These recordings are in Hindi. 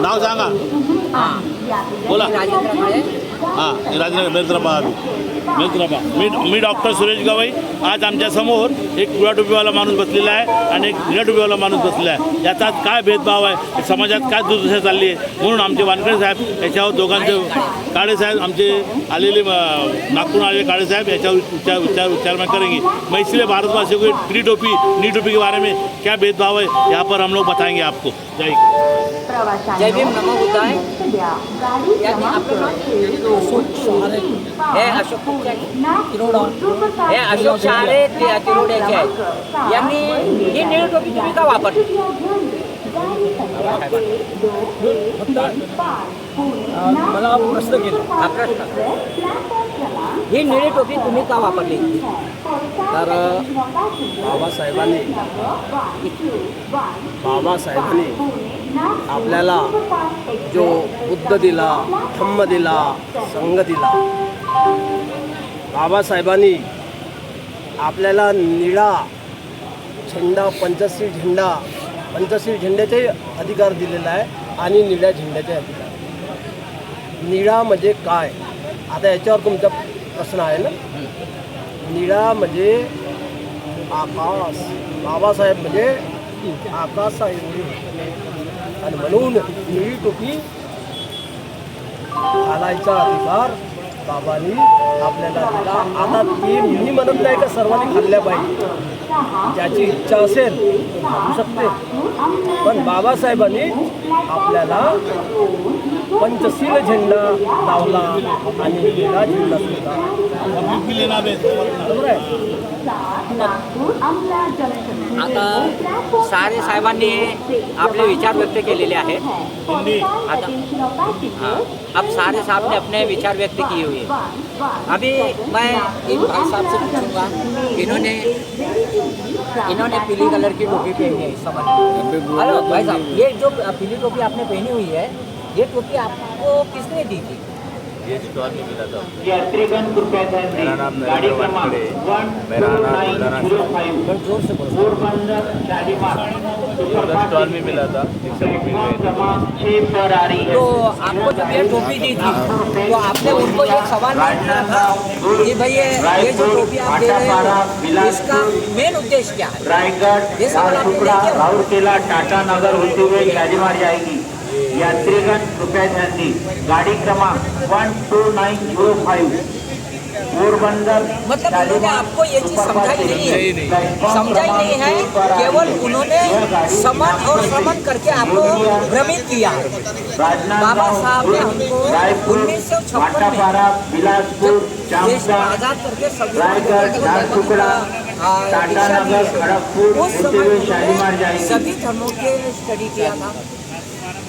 नाव सांगा. बोला. हां राजेंद्र मेलत्राबा. मी डॉक्टर सुरेश गवई. आज आमच्यासमोर एक पिवळ्या टोपीवाला माणूस बसलेला आहे आणि एक निळ्या टोपीवाला माणूस बसलेला आहे. याचा काय भेदभाव आहे, समाजात काय दुर्दशा चालली आहे, म्हणून आमचे वानखडे साहेब याच्यावर दोघांचे काळे साहेब आमचे आलेले नागपूर आलेले काळे साहेब याच्यावर विचार करेंगे. मैं इसलिए भारतवासियों को नी टोपी के बारे में क्या भेदभाव है यहाँ पर हम लोग बताएंगे आपको. जय भीम, नमो बुद्धाय. हे अशोक शहारे तिरोड्याचे आहेत. यांनी ही निळी टोपी तुम्ही का वापरली? मला प्रश्न केला. हा प्रश्न, ही निळी टोपी तुम्ही का वापरली? तर बाबासाहेबांनी आपल्याला जो बुद्ध दिला, धम्म दिला, संघ दिला, बाबासाहेबांनी आपल्याला निळा झेंडा, पंचशील झेंड्याचे अधिकार दिलेला आहे आणि निळ्या झेंड्याचे अधिकार. निळा म्हणजे काय, आता याच्यावर तुमचा प्रश्न आहे ना. निळा म्हणजे आकाश, बाबासाहेब म्हणजे आकाश आहे आणि म्हणून निळी टोपी घालायचा अधिकार बाबांनी आपल्याला दिला. आता ती मी म्हणत नाही का सर्वांनी घालल्या पाहिजे, ज्याची इच्छा असेल तो घालू शकते, पण बाबासाहेबांनी आपल्याला पंचशील झेंडा लावला आणि निळा झेंडा सुद्धा. बरोबर आहे. आता सारे साहेबांनी आपले विचार व्यक्त केलेले आहेत. आता अब सारे साहब ने अपने विचार व्यक्त किए हुए हैं. अभी मैं इन भाई साहब से पूछूंगा, इन्होंने पीली कलर की टोपी पहनी है इस समय. हेलो भाई साहब, ये जो पीली टोपी आपने पहनी हुई है, ये टोपी आपको किसने दी थी? ये स्टॉल में मिला था. मेरा नाम नरेंद्र वानखड़े, मेरा नाम जोर से बोलो. स्टॉल में मिला था. तो आपको जब ये टोपी दी थी तो आपने उनको एक सवाल नहीं किया था कि भाई ये जो टोपी आप दे रहे हो इसका मेन उद्देश्य क्या है? रायगढ़, ये सवाल आपने नहीं किया? राउरकेला, टाटा नगर होते हुए शालीमार जाएगी. यात्रीगण कृपया ध्यान दी. गाड़ी क्रमांक 12905 पोरबंदर. मतलब उन्होंने आपको ये चीज़ समझाई नहीं है, समझाई नहीं है, केवल उन्होंने समन और श्रमण करके आपको भ्रमित किया. बाबा साहब ने हमको 1956 में बिलासपुर, देश आज़ाद करके रायगढ़, झारसुगड़ा, टाटा नगर, खड़गपुर उस होते हुए समय शालीमार जाएगी. सभी धर्मों के स्टडी किया था.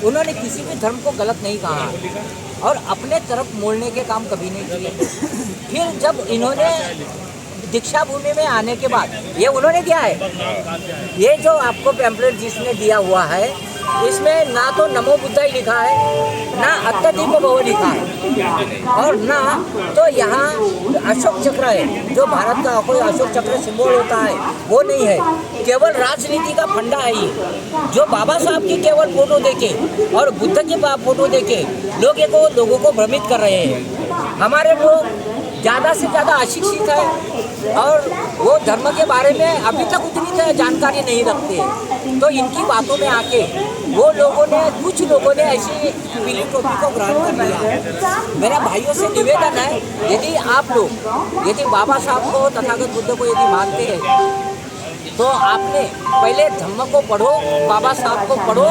उन्होंने किसी भी धर्म को गलत नहीं कहा और अपने तरफ मोड़ने के काम कभी नहीं किए. फिर जब इन्होंने दीक्षा भूमि में आने के बाद ये उन्होंने दिया है, ये जो आपको पैम्पलेट जिसने दिया हुआ है इसमें ना तो नमो बुद्धाय लिखा है, ना अत्यदीप भव लिखा है, और ना तो यहाँ अशोक चक्र है जो भारत का कोई अशोक चक्र सिंबल होता है वो नहीं है. केवल राजनीति का फंडा है ये, जो बाबा साहब की केवल फोटो देके और बुद्ध की फोटो देके लोगों को भ्रमित कर रहे हैं. हमारे लोग ज़्यादा से ज़्यादा अशिक्षित है और वो धर्म के बारे में अभी तक उतनी जानकारी नहीं रखते हैं. तो इनकी बातों में आके वो लोगों ने, कुछ लोगों ने ऐसी पीली टोपी को ग्रहण कर लिया. मेरा भाइयों से निवेदन है, यदि आप लोग यदि बाबा साहब को, तथागत बुद्ध को यदि मानते हैं तो आपने पहले धम्म को पढ़ो, बाबा साहब को पढ़ो,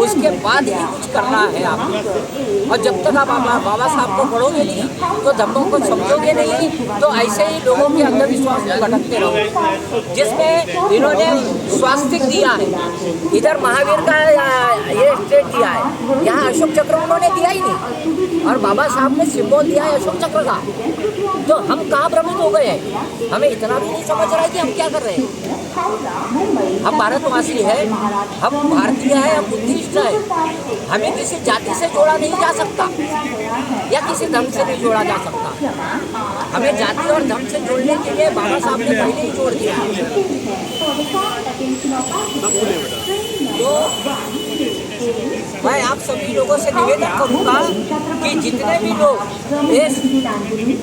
उसके बाद ही कुछ करना है आपको. और जब तक आप बाबा साहब को पढ़ोगे नहीं तो धम्मों को समझोगे नहीं, तो ऐसे ही लोगों के अंधविश्वास में भटकते रहोगे. जिसमें इन्होंने स्वास्तिक दिया है, इधर महावीर का ये स्टेट दिया है, यहाँ अशोक चक्र उन्होंने दिया ही नहीं, और बाबा साहब ने सिंबल दिया है अशोक चक्र का. तो हम कहाँ भ्रमित हो गए हैं? हमें इतना भी नहीं समझ रहा है कि हम क्या कर रहे हैं. हम भारतवासी हैं, हम भारतीय हैं, हम बुद्धिस्ट हैं. हमें किसी जाति से जोड़ा नहीं जा सकता या किसी धर्म से नहीं जोड़ा जा सकता. हमें जाति और धर्म से जोड़ने के लिए बाबा साहब ने पहले ही जोड़ दिया. तो सभी लोगों से निवेदन करूँगा कि जितने भी लोग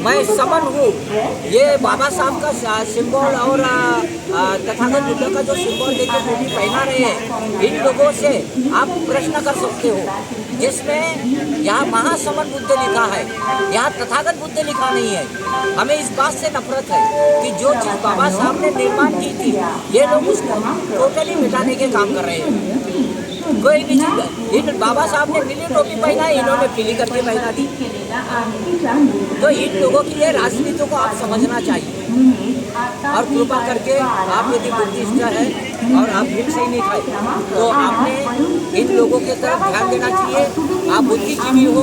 मैं समन हूँ, ये बाबा साहब का सिंबल और तथागत बुद्ध का जो सिंबल लेकर टोपी पहना रहे हैं, इन लोगों से आप प्रश्न कर सकते हो, जिसमें यहाँ महासमन बुद्ध लिखा है, यहाँ तथागत बुद्ध लिखा नहीं है। हमें इस बात से नफरत है कि जो चीज़ बाबा साहब ने निर्माण की थी, ये लोग उसको टोटली मिटाने के काम कर रहे हैं। कोई भी चीज़, इन बाबा साहब ने पीली टोपी पहना है, इन्होंने पीली करके पहना दी। तो इन लोगों की ये राजनीति को आप समझना चाहिए, और कृपा करके आप यदि बुद्धिस्ट है और आप भिक्ष ही नहीं खाए, तो आपने इन लोगों के तरफ ध्यान देना चाहिए। आप बुद्धिजीवी हो,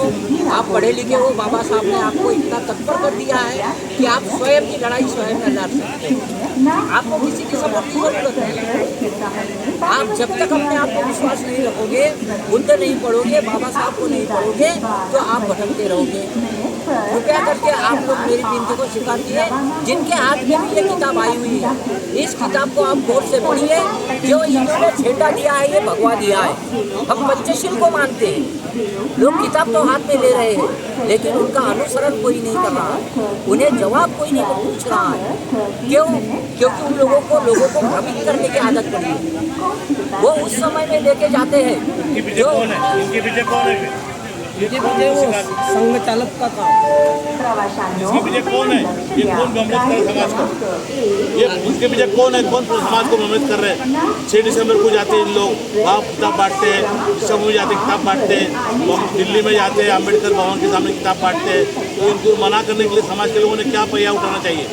आप पढ़े लिखे हो, बाबा साहब ने आपको इतना तत्पर कर दिया है कि आप स्वयं की लड़ाई स्वयं में लड़ सकते हो। आपको किसी की सपोर्ट की जरूरत नहीं। आप जब तक अपने आप को विश्वास नहीं रखोगे, बुद्ध नहीं पढ़ोगे, बाबा साहब को नहीं पढ़ोगे, तो आप भटकते रहोगे। कृपया करके आप लोग मेरी विनती को स्वीकारिए। जिनके हाथ में भी ये किताब आई हुई है, इस किताब को आप गौर से पढ़िए। जो इन्होंने झंडा दिया है, ये भगवा दिया है। हम पंचशील को मानते हैं, लोग किताब तो हाथ में ले रहे हैं, लेकिन उनका अनुसरण कोई नहीं कर रहा है, उन्हें जवाब कोई नहीं पूछ रहा है। क्यों? क्योंकि उन लोगों को भ्रमित करने की आदत पड़ी है। वो उस समय में लेके जाते हैं जो इनके पीछे कौन है? वो संघ चालक का काम। इसके पीछे कौन है? ये कौन भ्रमित कर रहे समाज को? ये इसके पीछे कौन है? कौन समाज को भ्रमित कर रहे हैं? 6 दिसंबर को जाते हैं इन लोग, वहाँ किताब बांटते हैं, समूह जाते किताब बांटते हैं, दिल्ली में जाते हैं, अम्बेडकर भवन के सामने किताब बांटते हैं। तो इनको मना करने के लिए समाज के लोगों ने क्या पहिया उठाना चाहिए?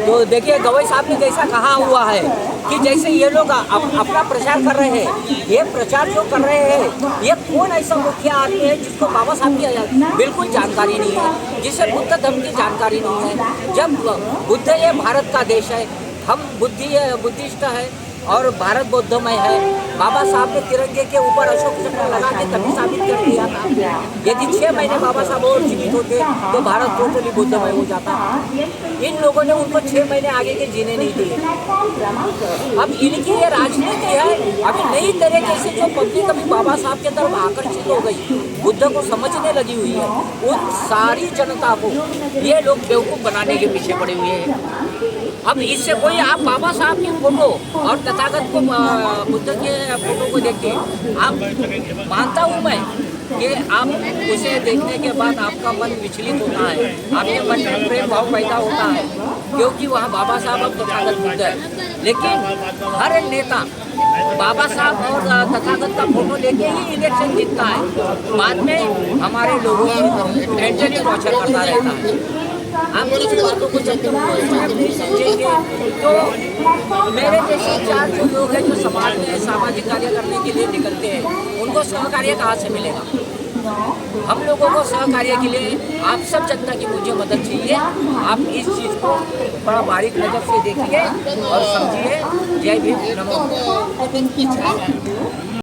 तो देखिए, गवई साहब ने जैसा कहा हुआ है कि जैसे ये लोग अपना प्रचार कर रहे हैं, ये प्रचार जो कर रहे हैं, ये कौन ऐसा मुख्य आदमी है जिसको बाबा साहब की बिल्कुल जानकारी नहीं है, जिसे बुद्ध धर्म की जानकारी नहीं है। जब बुद्ध ये भारत का देश है, हम बुद्धिस्ट है और भारत बौद्धमय है। बाबा साहब ने तिरंगे के ऊपर अशोक चक्र लगा के तभी साबित कर दिया था। यदि 6 महीने बाबा साहब और जीवित होते तो भारत टोटली बुद्धमय हो जाता। इन लोगों ने उनको 6 महीने आगे के जीने नहीं दिए। अब इनकी ये राजनीति है। अभी नई तरीके से जो पब्लिक अभी बाबा साहब के तरफ आकर्षित हो गई, बुद्ध को समझने लगी हुई है, उन सारी जनता को ये लोग बेवकूफ़ बनाने के पीछे पड़े हुए हैं। अब इससे कोई आप बाबा साहब की फोटो और तथागत को बुद्ध के फोटो को देख के आप मानता हूँ मैं कि आप उसे देखने के बाद आपका मन विचलित होता है, आपके मन में प्रेम भाव पैदा होता है, क्योंकि वहाँ बाबा साहब और तथागत बुद्ध है। लेकिन हर नेता बाबा साहब और तथागत का फोटो लेके ही इलेक्शन जीतता है, बाद में हमारे लोगों को मेंटली टॉर्चर करता रहता है। आप कुछ बातों को जब तक नहीं समझेंगे तो मेरे जैसे 4 जो लोग हैं जो समाज में सामाजिक कार्य करने के लिए निकलते हैं, उनको सहकार्य कहाँ से मिलेगा? हम लोगों को सहकार्य के लिए आप सब जनता की मुझे मदद चाहिए। आप इस चीज़ को बड़ा बारीक नज़र से देखिए और समझिए। जय भीम, नमो।